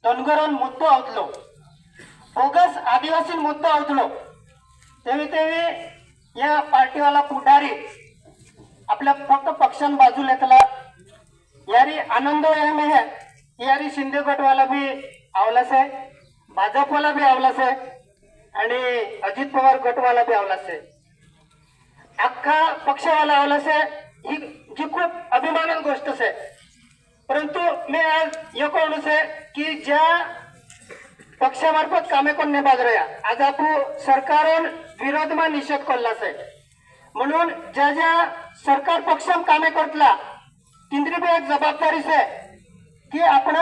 धनगरान मुद्दो आवतलो, बोगस आदिवासी मुद्दो आवतलो, तेवी तेवी या पार्टीवाला पुढारी आपल्या फक्त पक्षान बाजूला येतला. यारी आनंद है यारी शिंदे गटवाला भी आवलास आहे, भाजपवाला भी आवलास आहे आणि अजित पवार गटवाला भी आवलास आहे. अख्खा पक्षवाला आवलास आहे. ही जी खूप अभिमानान गोष्ट आहे. परंतु मी आज ये कोणूस आहे की ज्या पक्षामार्फत कामे कोण बाज रहा आज आपण सरकारान विरोधमा निषेध करलास आहे. म्हणून ज्या ज्या सरकार पक्षम कामे करतला तिंद्री भी एक जबाबदारी से की आपण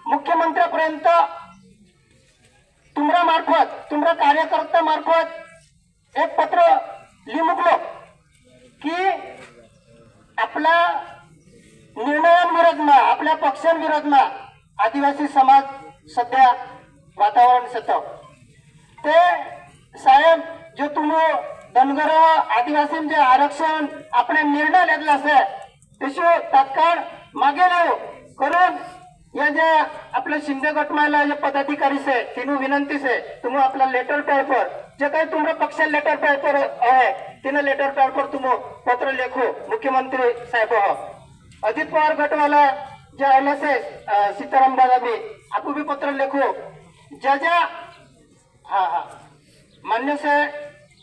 मुख्यमंत्र्यापर्यंत तुमरा मार्फत तुमरा कार्यकर्ता मार्फत एक पत्र लिमुकलो की आपला निर्णयांविरोधमा आपल्या पक्षांविरोधमा आदिवासी समाज सध्या वातावरण सतो ते साहेब जो तुम्ही धनगर आदिवासी जे आरक्षण आपण निर्णय घेतला असे तसे तात्काळ मागे लावो करून या ज्या आपल्या शिंदे गटमाला जे पदाधिकारी से तिनु विनंती से तुम्ही आपला लेटर पॅड पर जे काही तुम्हाला पक्ष लेटर पॅड पर आहे तिने लेटर पॅड पर तुम्ही पत्र लिखो मुख्यमंत्री साहेब हो. अजित पवार गटवाला जे आला से सीताराम दादा भी आपको भी पत्र लिखो ज्या ज्या हाँ हाँ मान्य से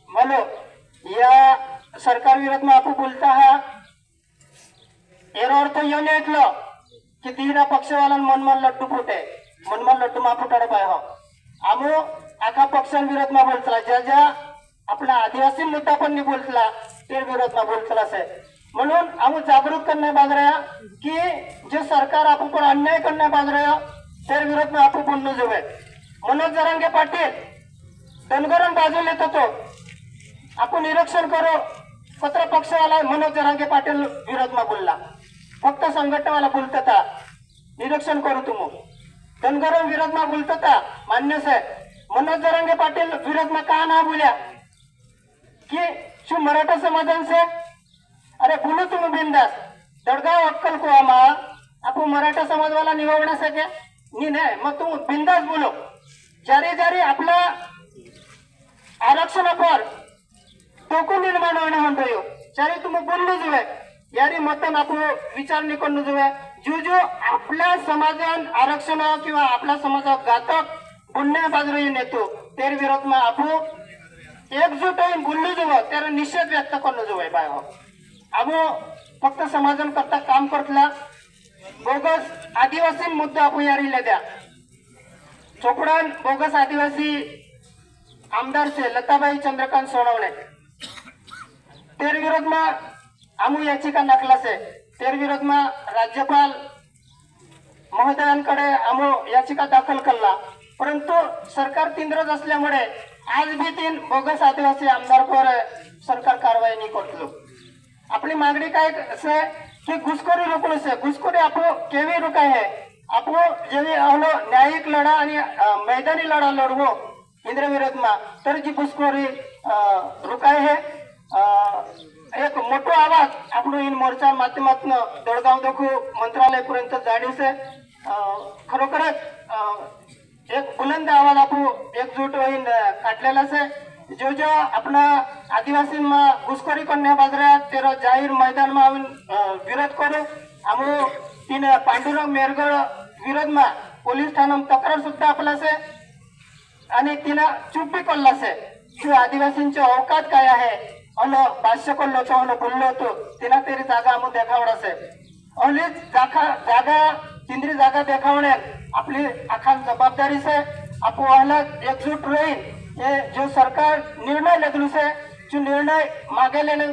बोलो या सरकार विरोध में आपको बोलता है एरो अर्थ यो नहीं कि तीन पक्षवाला मनमान लड्डू फुटे मनमान लड्डू मा फुटाड़ पाए हो आमो आखा पक्षां विरोध में बोलतला ज्या ज्या अपना आदिवासी मुद्दा पण नहीं बोलतला ते विरोध में बोलतला से म्हणून आमो जागरूक करने बाज रहा कि जो सरकार आपको पर अन्याय करने बाज रहा ते विरोध में आपको बोलने जोवे. मनोज जरांगे पाटील धनगरान बाजू लेतो तो आपण निरीक्षण करो पत्र पक्षवाला मनोज जरांगे पाटील विरोध में बोलला फक्त संघटनावाला बोलता था निरीक्षण करो तुम धनगर विरोध में बोलता था मान्य से मनोज जरांगे पाटील विरोध में कहा ना बोलिया कि शू मराठा समाधान से अरे बोलो तुम बिंदास दड़गाव अक्कल को आमा आप मराठा समाज वाला निवडना सके नहीं मग तुम बिंदास बोलो जारी जारी आपला आरक्षण पर टोकन निर्माण होणे म्हणतो चारी तुम बोललो जुवे यारी मतन आपण विचार नाही करणं जुवे जो जो आपल्या समाजान आरक्षण किंवा आपल्या समाजात घातक बोलण्या बाजूने नेतो तेर विरोध में आपण एकजूट होऊन बोललो जुवे त्याला निषेध व्यक्त करणं जुवे बाय हो. आपण फक्त समाजन करता काम करतला बोगस आदिवासी मुद्दा आपण यारी ले द्या चोपड़ान बोगस आदिवासी आमदार से लताबाई चंद्रकांत सोनवणे तेर विरोध में आमू याचिका नाखला से तेर विरोध में राज्यपाल महोदयांकडे आमू याचिका दाखल करला परंतु सरकार तिंद्रज असल्यामुळे आज भी तीन बोगस आदिवासी आमदार पर सरकार कारवाई नहीं करतलो. अपनी मागणी काय से कि घुसखोरी रोकलो से घुसखोरी आपो केवी रुकाय है आपो जेवी हलो न्यायिक लढा आणि मैदानी लढा लढवो इंद्र विरोध में तर जी घुसखोरी रुकाय है एक मोठो आवाज आपण इन मोर्चा माध्यमातून दळगाव देखू मंत्रालय पर्यंत जाणी से खरोखरच एक बुलंद आवाज आपण एकजूट होईन काढलेला से जो जो अपना आदिवासी में घुसखोरी करने बाजरा तेरा जाहिर मैदान में आवन विरोध करो आमो तीन पांडुरंग मेरगड विरोध में पोलीस ठाणा तक्रार सुद्धा आपला से आणि तिला चूप भी करला से जो आदिवासींचे औकात काय आहे अनो भाष्य करलो तो अनो बोललो होतो तिला तेरी जागा आमो देखावडा से ओली जागा तिंद्री जागा देखावणे आपली अखान जबाबदारी से आपो वाला एकजूट रही ये जो सरकार निर्णय लेगलू से जो निर्णय मागे लेने